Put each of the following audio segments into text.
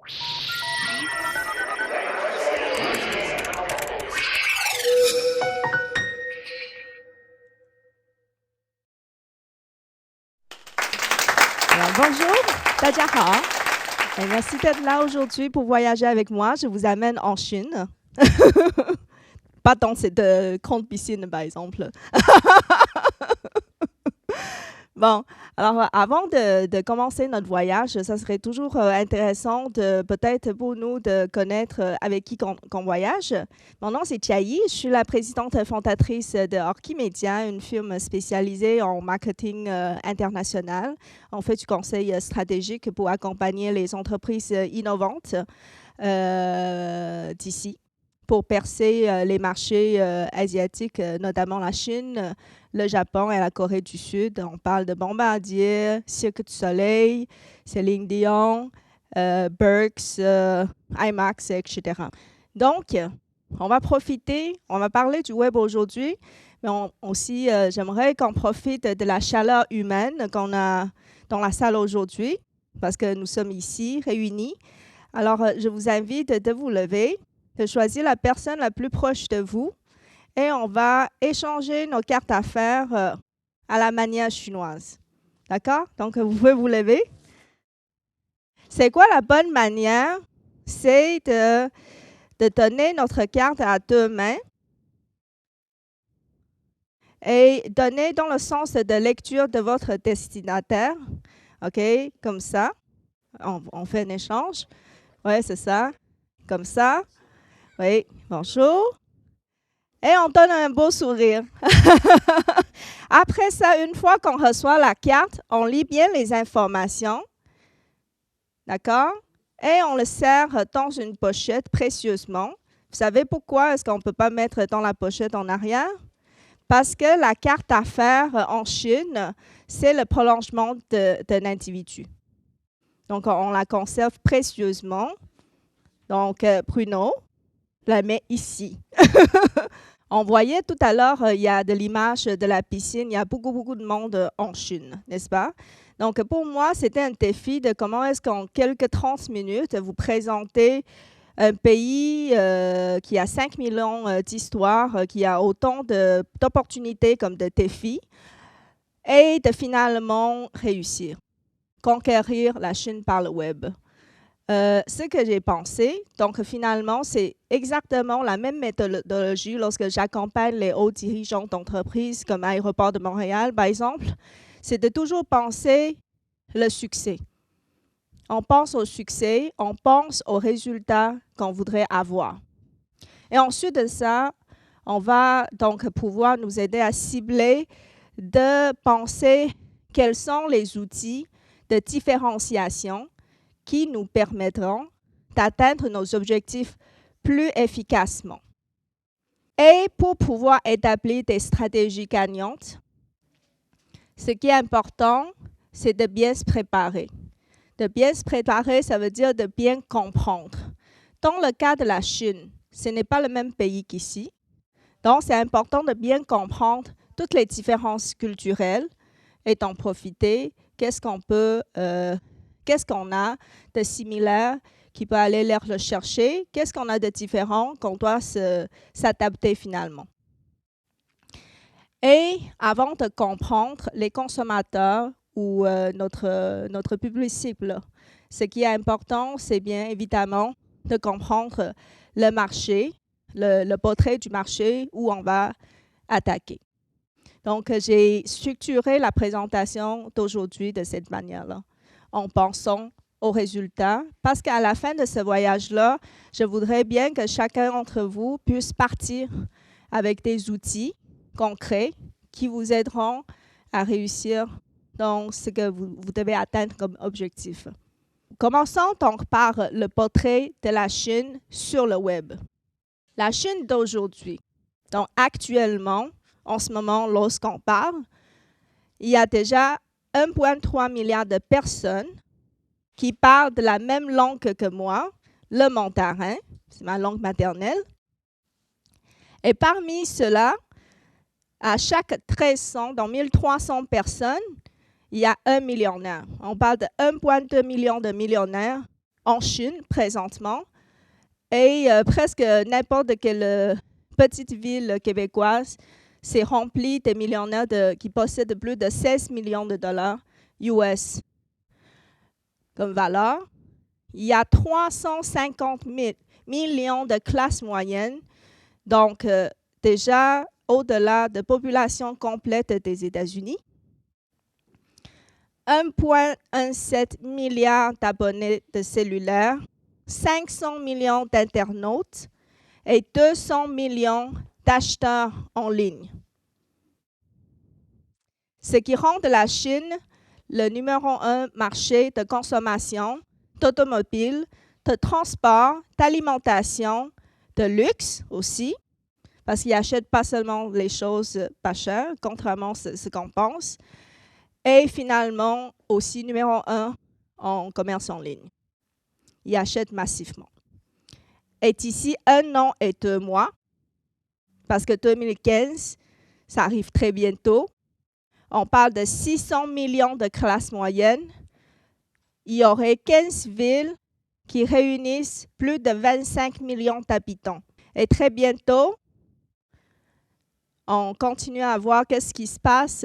Alors, bonjour, 大家好. Et merci d'être là aujourd'hui pour voyager avec moi. Je vous amène en Chine. Pas dans cette grande piscine, par exemple. Bon, alors avant de commencer notre voyage, ça serait toujours intéressant peut-être pour nous de connaître avec qui qu'on voyage. Mon nom c'est Chiayi, je suis la présidente fondatrice de Orchimedia, une firme spécialisée en marketing international. On fait du conseil stratégique pour accompagner les entreprises innovantes d'ici, pour percer les marchés asiatiques, notamment la Chine, le Japon et la Corée du Sud. On parle de Bombardier, Cirque du Soleil, Céline Dion, Burks, IMAX, etc. Donc, on va profiter, on va parler du web aujourd'hui, mais aussi, j'aimerais qu'on profite de la chaleur humaine qu'on a dans la salle aujourd'hui, parce que nous sommes ici, réunis. Alors, je vous invite de vous lever, de choisir la personne la plus proche de vous et on va échanger nos cartes d'affaires à la manière chinoise. D'accord? Donc, vous pouvez vous lever. C'est quoi la bonne manière? C'est de donner notre carte à deux mains et donner dans le sens de lecture de votre destinataire. OK? Comme ça. On fait un échange. Oui, c'est ça. Comme ça. Oui, bonjour. Et on donne un beau sourire. Après ça, une fois qu'on reçoit la carte, on lit bien les informations. D'accord? Et on le serre dans une pochette précieusement. Vous savez pourquoi est-ce qu'on ne peut pas mettre dans la pochette en arrière? Parce que la carte d'affaires en Chine, c'est le prolongement d'un individu. Donc, on la conserve précieusement. Donc, Bruno la met ici. On voyait tout à l'heure, il y a de l'image de la piscine. Il y a beaucoup de monde en Chine, n'est-ce pas? Donc, pour moi, c'était un défi de comment est-ce qu'en quelques 30 minutes, vous présentez un pays qui a 5 millions d'histoires, qui a autant d'opportunités comme de défis, et de finalement réussir, conquérir la Chine par le web. Ce que j'ai pensé, donc finalement, c'est exactement la même méthodologie lorsque j'accompagne les hauts dirigeants d'entreprises comme Aéroport de Montréal, par exemple, c'est de toujours penser le succès. On pense au succès, on pense aux résultats qu'on voudrait avoir. Et ensuite de ça, on va donc pouvoir nous aider à cibler, de penser quels sont les outils de différenciation qui nous permettront d'atteindre nos objectifs plus efficacement. Et pour pouvoir établir des stratégies gagnantes, ce qui est important, c'est de bien se préparer. De bien se préparer, ça veut dire de bien comprendre. Dans le cas de la Chine, ce n'est pas le même pays qu'ici. Donc, c'est important de bien comprendre toutes les différences culturelles et d'en profiter. Qu'est-ce qu'on a de similaire qui peut aller les rechercher? Qu'est-ce qu'on a de différent qu'on doit s'adapter finalement? Et avant de comprendre les consommateurs ou notre public cible, ce qui est important, c'est bien évidemment de comprendre le marché, le portrait du marché où on va attaquer. Donc, j'ai structuré la présentation d'aujourd'hui de cette manière-là, en pensant aux résultats, parce qu'à la fin de ce voyage-là, je voudrais bien que chacun d'entre vous puisse partir avec des outils concrets qui vous aideront à réussir dans ce que vous devez atteindre comme objectif. Commençons donc par le portrait de la Chine sur le web. La Chine d'aujourd'hui, donc actuellement, en ce moment, lorsqu'on parle, il y a déjà 1,3 milliard de personnes qui parlent de la même langue que moi, le mandarin, c'est ma langue maternelle. Et parmi ceux-là, à chaque 1300, dans 1300 personnes, il y a un millionnaire. On parle de 1,2 million de millionnaires en Chine présentement. Et presque n'importe quelle petite ville québécoise s'est remplie de millionnaires qui possèdent plus de 16 millions de dollars US comme valeur. Il y a 350 millions de classes moyennes, donc déjà au-delà de la population complète des États-Unis. 1,17 milliard d'abonnés de cellulaire, 500 millions d'internautes et 200 millions d'acheteurs en ligne. Ce qui rend de la Chine le numéro 1 marché de consommation, d'automobile, de transport, d'alimentation, de luxe aussi, parce qu'ils n'achètent pas seulement les choses pas chères, contrairement à ce qu'on pense, et finalement aussi numéro 1 en commerce en ligne. Ils achètent massivement. Et d'ici 1 an et 2 mois, parce que 2015, ça arrive très bientôt, on parle de 600 millions de classes moyennes. Il y aurait 15 villes qui réunissent plus de 25 millions d'habitants. Et très bientôt, on continue à voir qu'est-ce qui se passe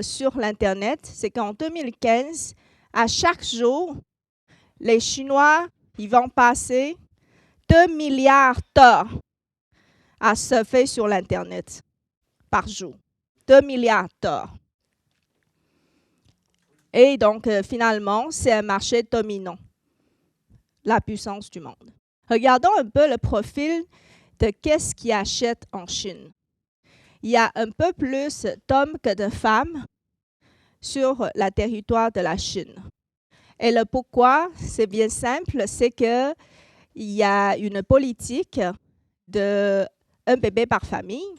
sur l'Internet. C'est qu'en 2015, à chaque jour, les Chinois ils vont passer 2 milliards d'heures à surfer sur l'Internet par jour. 2 milliards d'heures. Et donc, finalement, c'est un marché dominant, la puissance du monde. Regardons un peu le profil de qu'est-ce qu'ils achètent en Chine. Il y a un peu plus d'hommes que de femmes sur le territoire de la Chine. Et le pourquoi, c'est bien simple, c'est qu'il y a une politique de un bébé par famille.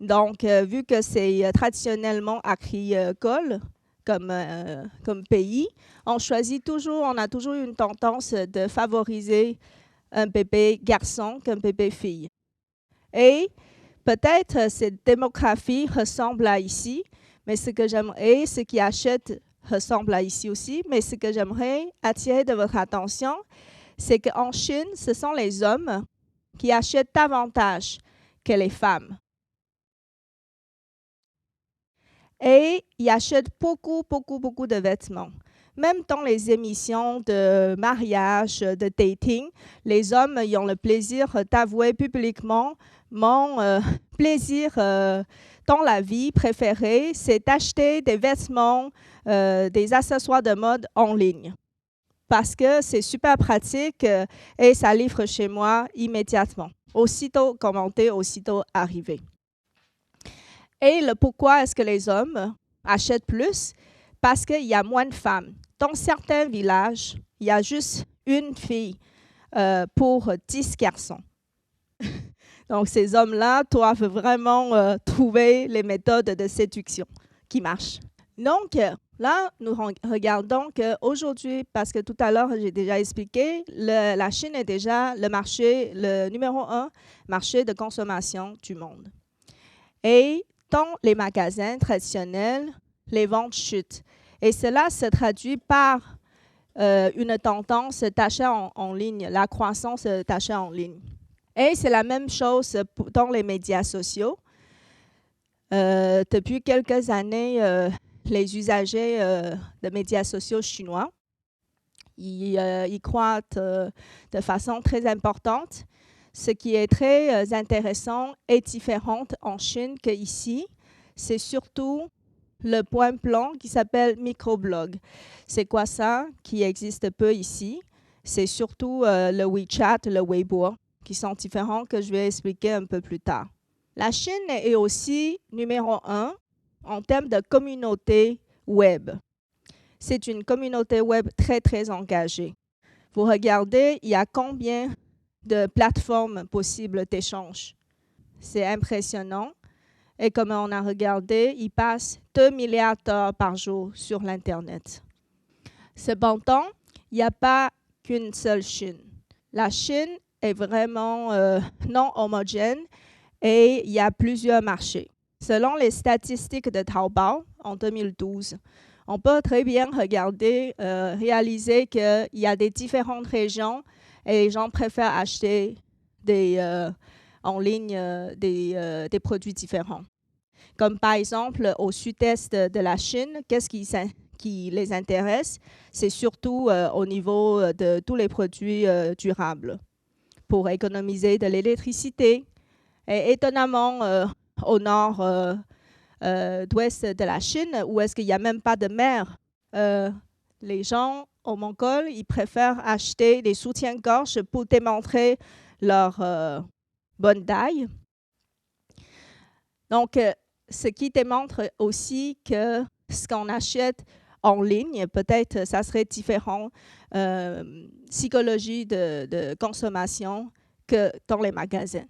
Donc, vu que c'est traditionnellement agricole comme pays, on a toujours une tendance de favoriser un bébé garçon qu'un bébé fille. Et peut-être cette démographie ressemble à ici, mais ce qui achète ressemble à ici aussi, mais ce que j'aimerais attirer de votre attention, c'est qu'en Chine, ce sont les hommes qui achètent davantage que les femmes. Et ils achètent beaucoup de vêtements. Même dans les émissions de mariage, de dating, les hommes ils ont le plaisir d'avouer publiquement mon plaisir dans la vie préféré, c'est d'acheter des vêtements, des accessoires de mode en ligne. Parce que c'est super pratique et ça livre chez moi immédiatement. Aussitôt commandé, aussitôt arrivé. Et le pourquoi est-ce que les hommes achètent plus? Parce qu'il y a moins de femmes. Dans certains villages, il y a juste une fille pour 10 garçons. Donc, ces hommes-là doivent vraiment trouver les méthodes de séduction qui marchent. Donc, là, nous regardons qu'aujourd'hui, parce que tout à l'heure, j'ai déjà expliqué, la Chine est déjà le numéro 1 marché de consommation du monde. Et dans les magasins traditionnels, les ventes chutent. Et cela se traduit par une tendance d'achat en ligne, la croissance d'achat en ligne. Et c'est la même chose dans les médias sociaux. Depuis quelques années, les usagers de médias sociaux chinois, ils croîtent de façon très importante. Ce qui est très intéressant et différent en Chine qu'ici, c'est surtout le point blanc qui s'appelle microblog. C'est quoi ça qui existe peu ici? C'est surtout le WeChat, le Weibo, qui sont différents que je vais expliquer un peu plus tard. La Chine est aussi numéro 1 en termes de communauté web. C'est une communauté web très engagée. Vous regardez, il y a combien de plateformes possibles d'échange. C'est impressionnant. Et comme on a regardé, il passe 2 milliards d'heures par jour sur l'Internet. Cependant, il n'y a pas qu'une seule Chine. La Chine est vraiment non homogène et il y a plusieurs marchés. Selon les statistiques de Taobao, en 2012, on peut très bien regarder, réaliser qu'il y a des différentes régions et les gens préfèrent acheter en ligne des produits différents. Comme par exemple, au sud-est de la Chine, qu'est-ce qui les intéresse? C'est surtout au niveau de tous les produits durables pour économiser de l'électricité. Et étonnamment, au nord d'ouest de la Chine, où est-ce qu'il n'y a même pas de mer, les gens au Mongol, ils préfèrent acheter des soutiens-gorge pour démontrer leur bonne taille. Donc, ce qui démontre aussi que ce qu'on achète en ligne, peut-être ça serait différent, psychologie de consommation que dans les magasins.